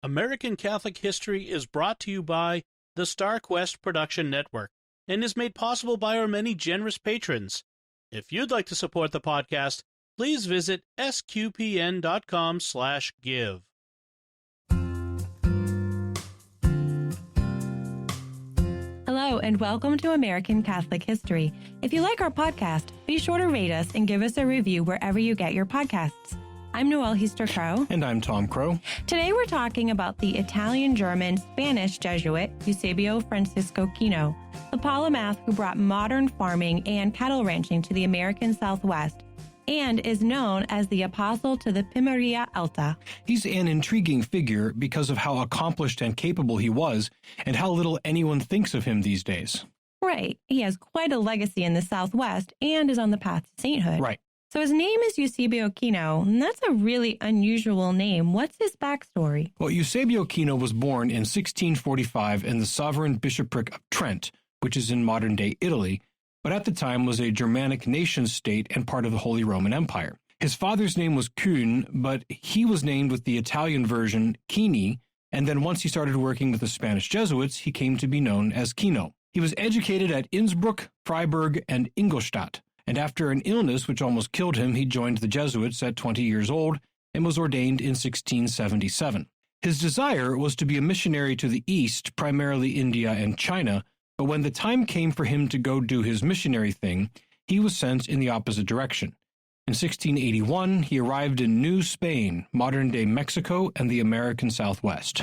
American Catholic History is brought to you by the Star Quest Production Network and is made possible by our many generous patrons. If you'd like to support the podcast, please visit sqpn.com/give. Hello, and welcome to American Catholic History. If you like our podcast, be sure to rate us and give us a review wherever you get your podcasts. I'm Noëlle Crowe. And I'm Tom Crowe. Today we're talking about the Italian-German-Spanish Jesuit, Eusebio Kino, the polymath who brought modern farming and cattle ranching to the American Southwest, and is known as the Apostle to the Pimeria Alta. He's an intriguing figure because of how accomplished and capable he was, and how little anyone thinks of him these days. Right. He has quite a legacy in the Southwest and is on the path to sainthood. Right. So his name is Eusebio Kino, and that's a really unusual name. What's his backstory? Well, Eusebio Kino was born in 1645 in the sovereign bishopric of Trent, which is in modern-day Italy, but at the time was a Germanic nation-state and part of the Holy Roman Empire. His father's name was Kuhn, but he was named with the Italian version Kini, and then once he started working with the Spanish Jesuits, he came to be known as Kino. He was educated at Innsbruck, Freiburg, and Ingolstadt. And after an illness which almost killed him, he joined the Jesuits at 20 years old and was ordained in 1677. His desire was to be a missionary to the East, primarily India and China, but when the time came for him to go do his missionary thing, he was sent in the opposite direction. In 1681, he arrived in New Spain, modern-day Mexico, and the American Southwest.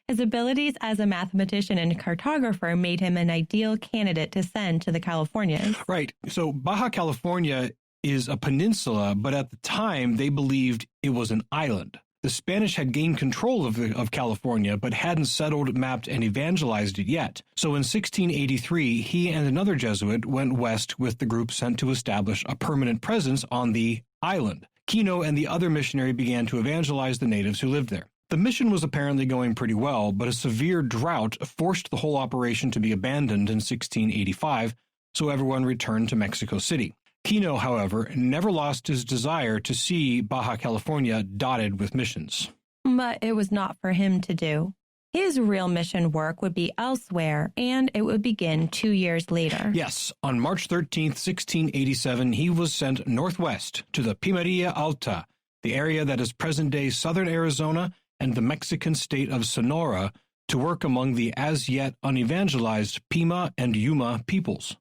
His abilities as a mathematician and cartographer made him an ideal candidate to send to the Californias. Right. So Baja California is a peninsula, but at the time they believed it was an island. The Spanish had gained control of California, but hadn't settled, mapped, and evangelized it yet. So in 1683, he and another Jesuit went west with the group sent to establish a permanent presence on the island. Kino and the other missionary began to evangelize the natives who lived there. The mission was apparently going pretty well, but a severe drought forced the whole operation to be abandoned in 1685, so everyone returned to Mexico City. Kino, however, never lost his desire to see Baja California dotted with missions. But it was not for him to do. His real mission work would be elsewhere, and it would begin 2 years later. Yes, on March 13th, 1687, he was sent northwest to the Pimeria Alta, the area that is present-day southern Arizona and the Mexican state of Sonora, to work among the as-yet unevangelized Pima and Yuma peoples.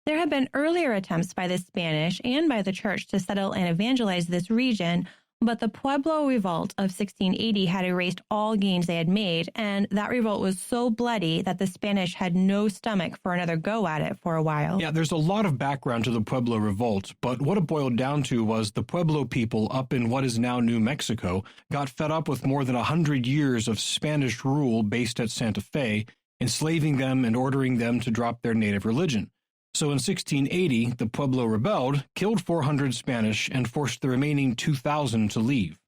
There had been earlier attempts by the Spanish and by the Church to settle and evangelize this region, but the Pueblo Revolt of 1680 had erased all gains they had made, and that revolt was so bloody that the Spanish had no stomach for another go at it for a while. Yeah, there's a lot of background to the Pueblo Revolt, but what it boiled down to was the Pueblo people up in what is now New Mexico got fed up with more than 100 years of Spanish rule based at Santa Fe, enslaving them and ordering them to drop their native religion. So in 1680, the Pueblo rebelled, killed 400 Spanish, and forced the remaining 2,000 to leave.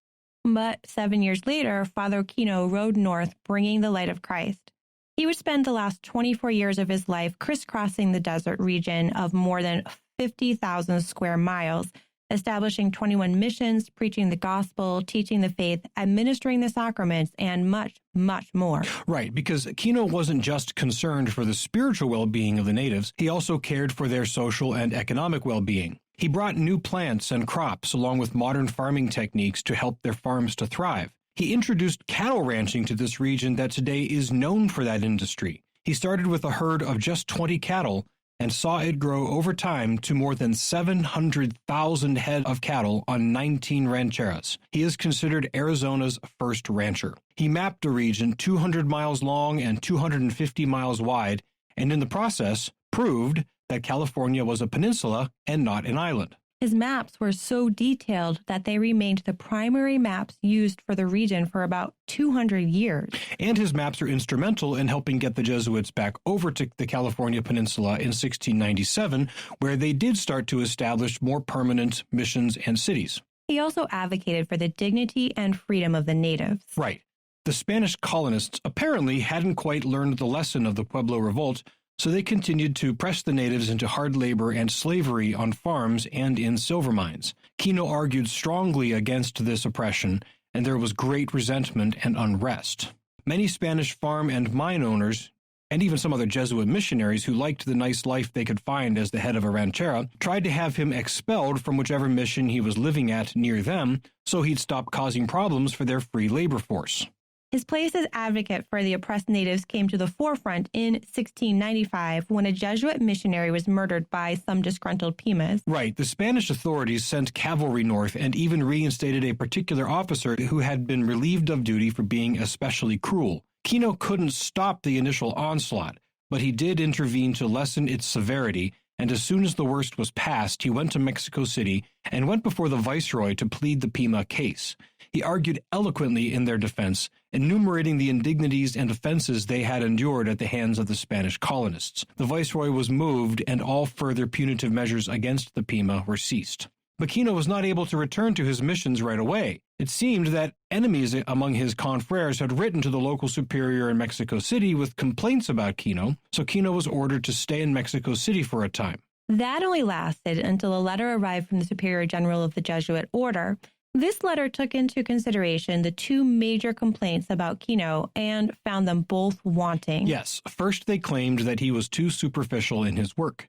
But 7 years later, Father Kino rode north, bringing the light of Christ. He would spend the last 24 years of his life crisscrossing the desert region of more than 50,000 square miles, establishing 21 missions, preaching the gospel, teaching the faith, administering the sacraments, and much, much more. Right, because Kino wasn't just concerned for the spiritual well-being of the natives, he also cared for their social and economic well-being. He brought new plants and crops along with modern farming techniques to help their farms to thrive. He introduced cattle ranching to this region that today is known for that industry. He started with a herd of just 20 cattle and saw it grow over time to more than 700,000 head of cattle on 19 rancheras. He is considered Arizona's first rancher. He mapped a region 200 miles long and 250 miles wide, and in the process proved that California was a peninsula and not an island. His maps were so detailed that they remained the primary maps used for the region for about 200 years. And his maps are instrumental in helping get the Jesuits back over to the California Peninsula in 1697, where they did start to establish more permanent missions and cities. He also advocated for the dignity and freedom of the natives. Right. The Spanish colonists apparently hadn't quite learned the lesson of the Pueblo Revolt, so they continued to press the natives into hard labor and slavery on farms and in silver mines. Kino argued strongly against this oppression and there was great resentment and unrest. Many Spanish farm and mine owners, and even some other Jesuit missionaries who liked the nice life they could find as the head of a ranchera, tried to have him expelled from whichever mission he was living at near them so he'd stop causing problems for their free labor force. His place as advocate for the oppressed natives came to the forefront in 1695 when a Jesuit missionary was murdered by some disgruntled Pimas. Right. The Spanish authorities sent cavalry north and even reinstated a particular officer who had been relieved of duty for being especially cruel. Kino couldn't stop the initial onslaught, but he did intervene to lessen its severity, and as soon as the worst was past, he went to Mexico City and went before the viceroy to plead the Pima case. He argued eloquently in their defense, enumerating the indignities and offenses they had endured at the hands of the Spanish colonists. The viceroy was moved, and all further punitive measures against the Pima were ceased. But Kino was not able to return to his missions right away. It seemed that enemies among his confreres had written to the local superior in Mexico City with complaints about Kino, so Kino was ordered to stay in Mexico City for a time. That only lasted until a letter arrived from the Superior General of the Jesuit Order. This letter took into consideration the two major complaints about Kino and found them both wanting. Yes, first they claimed that he was too superficial in his work.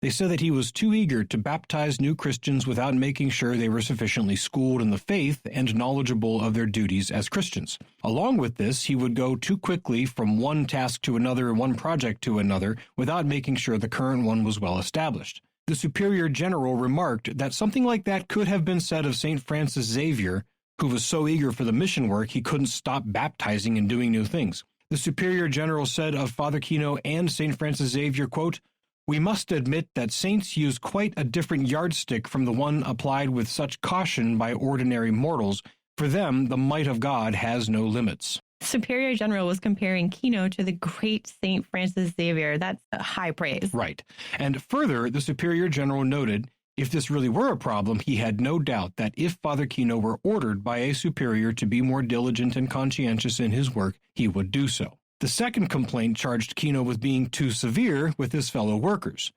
They said that he was too eager to baptize new Christians without making sure they were sufficiently schooled in the faith and knowledgeable of their duties as Christians. Along with this, he would go too quickly from one task to another, one project to another, without making sure the current one was well established. The Superior General remarked that something like that could have been said of St. Francis Xavier, who was so eager for the mission work he couldn't stop baptizing and doing new things. The Superior General said of Father Kino and St. Francis Xavier, quote, "We must admit that saints use quite a different yardstick from the one applied with such caution by ordinary mortals. For them, the might of God has no limits." Superior General was comparing Kino to the great St. Francis Xavier. That's a high praise. Right. And further, the Superior General noted, if this really were a problem, he had no doubt that if Father Kino were ordered by a superior to be more diligent and conscientious in his work, he would do so. The second complaint charged Kino with being too severe with his fellow workers.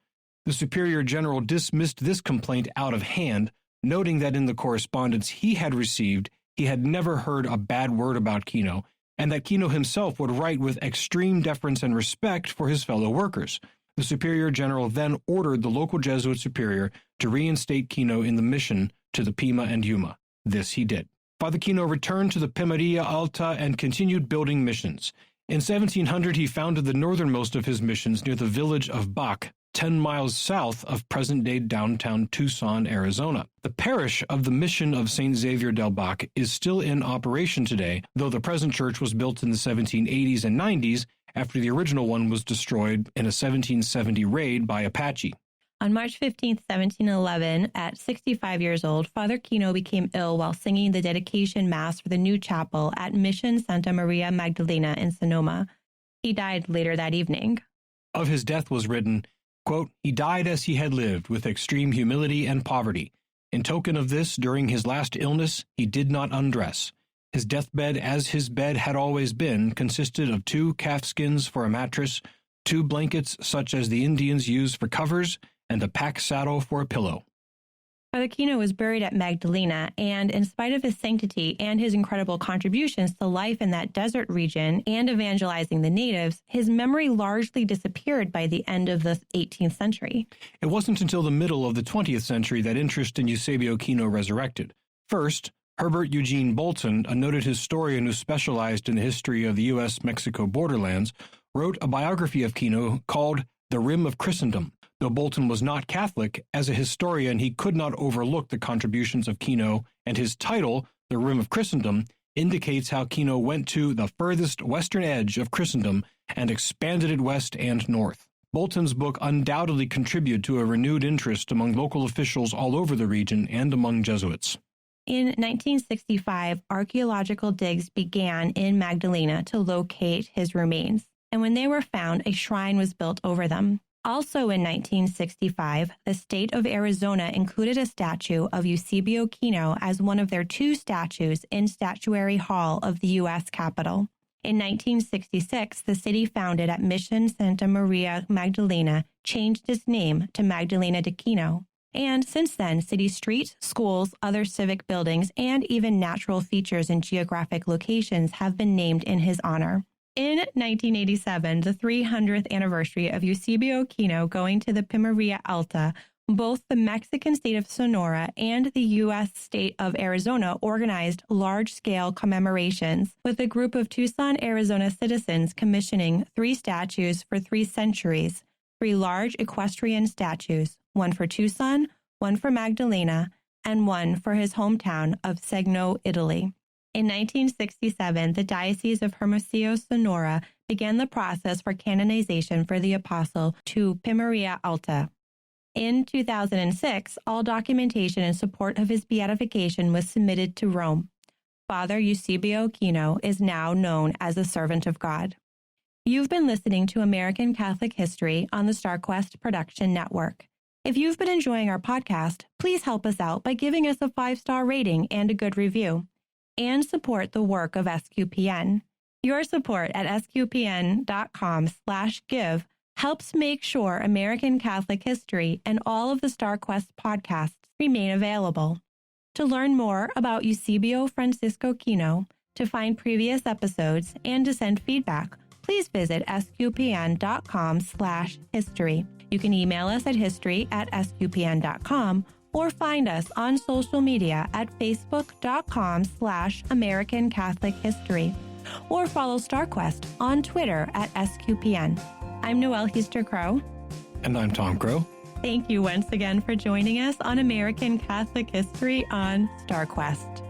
The Superior General dismissed this complaint out of hand, noting that in the correspondence he had received, he had never heard a bad word about Kino, and that Kino himself would write with extreme deference and respect for his fellow workers. The Superior General then ordered the local Jesuit superior to reinstate Kino in the mission to the Pima and Yuma. This he did. Father Kino returned to the Pimeria Alta and continued building missions. In 1700, he founded the northernmost of his missions near the village of Bac, 10 miles south of present-day downtown Tucson, Arizona. The parish of the Mission of St. Xavier del Bac is still in operation today, though the present church was built in the 1780s and 90s after the original one was destroyed in a 1770 raid by Apache. On March 15, 1711, at 65 years old, Father Kino became ill while singing the dedication mass for the new chapel at Mission Santa Maria Magdalena in Sonoma. He died later that evening. Of his death was written, quote, "He died as he had lived, with extreme humility and poverty. In token of this, during his last illness, he did not undress. His deathbed, as his bed had always been, consisted of 2 calf skins for a mattress, 2 blankets such as the Indians use for covers, and a pack saddle for a pillow." Father Kino was buried at Magdalena, and in spite of his sanctity and his incredible contributions to life in that desert region and evangelizing the natives, his memory largely disappeared by the end of the 18th century. It wasn't until the middle of the 20th century that interest in Eusebio Kino resurrected. First, Herbert Eugene Bolton, a noted historian who specialized in the history of the U.S.-Mexico borderlands, wrote a biography of Kino called The Rim of Christendom. Though Bolton was not Catholic, as a historian he could not overlook the contributions of Kino, and his title, The Rim of Christendom, indicates how Kino went to the furthest western edge of Christendom and expanded it west and north. Bolton's book undoubtedly contributed to a renewed interest among local officials all over the region and among Jesuits. In 1965, archaeological digs began in Magdalena to locate his remains, and when they were found, a shrine was built over them. Also in 1965, the state of Arizona included a statue of Eusebio Kino as one of their 2 statues in Statuary Hall of the U.S. Capitol. In 1966, the city founded at Mission Santa Maria Magdalena changed its name to Magdalena de Kino. And since then, city streets, schools, other civic buildings, and even natural features and geographic locations have been named in his honor. In 1987, the 300th anniversary of Eusebio Kino going to the Pimeria Alta, both the Mexican state of Sonora and the U.S. state of Arizona organized large-scale commemorations, with a group of Tucson, Arizona citizens commissioning 3 statues for 3 centuries, 3 large equestrian statues, one for Tucson, one for Magdalena, and one for his hometown of Segno, Italy. In 1967, the Diocese of Hermosillo, Sonora, began the process for canonization for the apostle to Pimeria Alta. In 2006, all documentation in support of his beatification was submitted to Rome. Father Eusebio Kino is now known as a servant of God. You've been listening to American Catholic History on the StarQuest Production Network. If you've been enjoying our podcast, please help us out by giving us a 5-star rating and a good review, and support the work of SQPN. Your support at sqpn.com/give helps make sure American Catholic History and all of the StarQuest podcasts remain available. To learn more about Eusebio Francisco Kino, to find previous episodes, and to send feedback, please visit sqpn.com/history. You can email us at history@sqpn.com or find us on social media at facebook.com/American Catholic History, or follow StarQuest on Twitter at SQPN. I'm Noëlle Crowe. And I'm Tom Crowe. Thank you once again for joining us on American Catholic History on StarQuest.